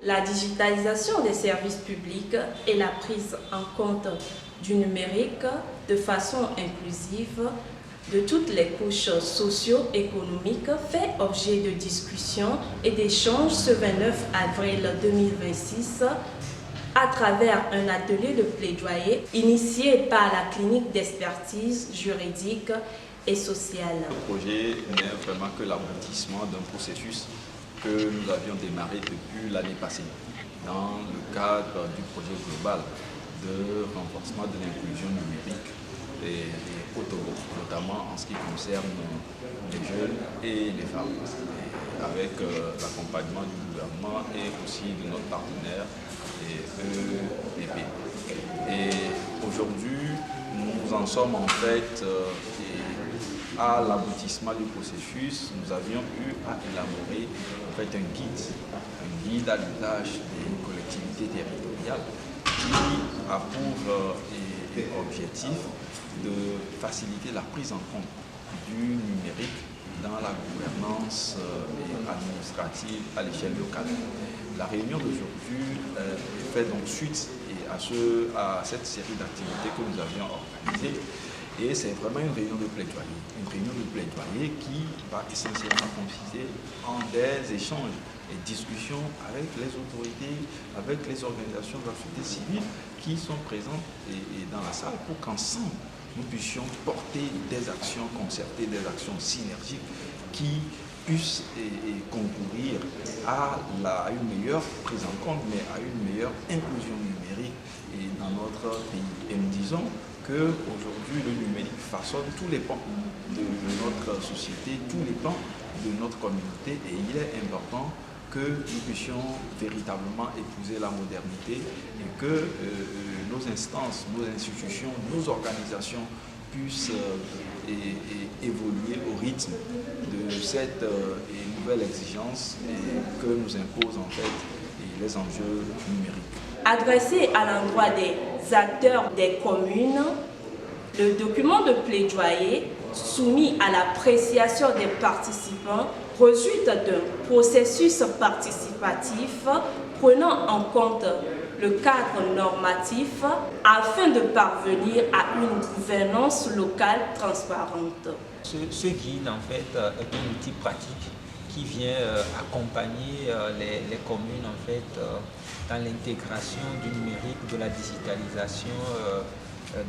La digitalisation des services publics et la prise en compte du numérique de façon inclusive de toutes les couches socio-économiques fait objet de discussions et d'échanges ce 29 avril 2026 à travers un atelier de plaidoyer initié par la clinique d'expertise juridique et sociale. Le projet n'est vraiment que l'aboutissement d'un processus que nous avions démarré depuis l'année passée dans le cadre du projet global de renforcement de l'inclusion numérique au Togo, notamment en ce qui concerne les jeunes et les femmes, avec l'accompagnement du gouvernement et aussi de notre partenaire EEP. Et aujourd'hui, nous en sommes en fait à l'aboutissement du processus. Nous avions eu à élaborer en fait un guide à l'usage des collectivités territoriales qui a pour objectif de faciliter la prise en compte du numérique dans la gouvernance administrative à l'échelle locale. La réunion d'aujourd'hui fait donc suite à cette série d'activités que nous avions organisées. Et c'est vraiment une réunion de plaidoyer qui va essentiellement consister en des échanges et discussions avec les autorités, avec les organisations de la société civile qui sont présentes dans la salle pour qu'ensemble nous puissions porter des actions concertées, des actions synergiques qui puissent concourir à une meilleure prise en compte, mais à une meilleure inclusion numérique dans notre pays. Et nous disons qu'aujourd'hui, le numérique façonne tous les pans de notre société, tous les pans de notre communauté, et il est important que nous puissions véritablement épouser la modernité et que nos instances, nos institutions, nos organisations puissent évoluer au rythme de cette nouvelle exigence que nous imposent en fait les enjeux numériques. Adressé à l'endroit des acteurs des communes, le document de plaidoyer soumis à l'appréciation des participants résulte d'un processus participatif prenant en compte le cadre normatif afin de parvenir à une gouvernance locale transparente. Ce guide en fait est un outil pratique qui vient accompagner les communes en fait dans l'intégration du numérique, de la digitalisation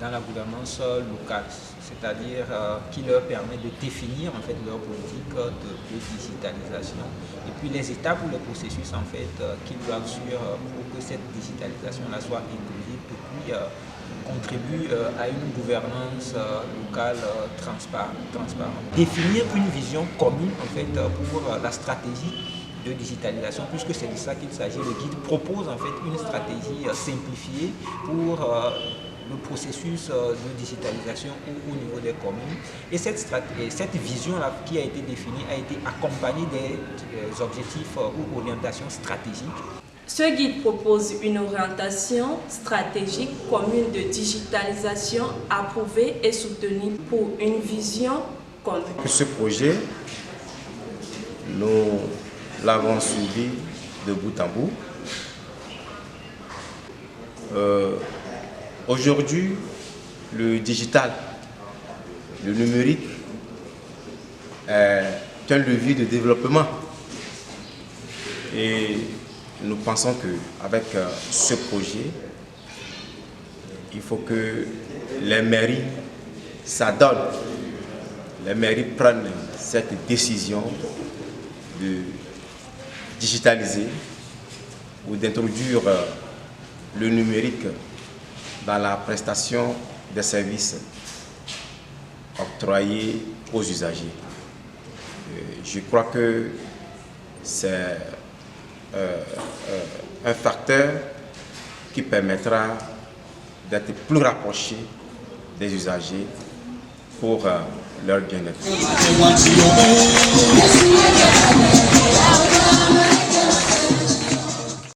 dans la gouvernance locale, c'est-à-dire qui leur permet de définir en fait leur politique de digitalisation et puis les étapes ou les processus en fait qu'ils doivent suivre pour que cette digitalisation-là soit inclusive et puis contribue à une gouvernance locale transparente. Définir une vision commune en fait pour la stratégie de digitalisation, puisque c'est de ça qu'il s'agit. Le guide propose en fait une stratégie simplifiée pour le processus de digitalisation au niveau des communes. Et cette vision-là qui a été définie a été accompagnée des objectifs ou orientations stratégiques. Ce guide propose une orientation stratégique commune de digitalisation approuvée et soutenue pour une vision commune. Ce projet, nous l'avons suivi de bout en bout. Aujourd'hui, le digital, le numérique est un levier de développement. Et nous pensons qu'avec ce projet, il faut que les mairies s'adonnent, les mairies prennent cette décision de digitaliser ou d'introduire le numérique dans la prestation des services octroyés aux usagers. Je crois que c'est un facteur qui permettra d'être plus rapproché des usagers pour leur bien-être.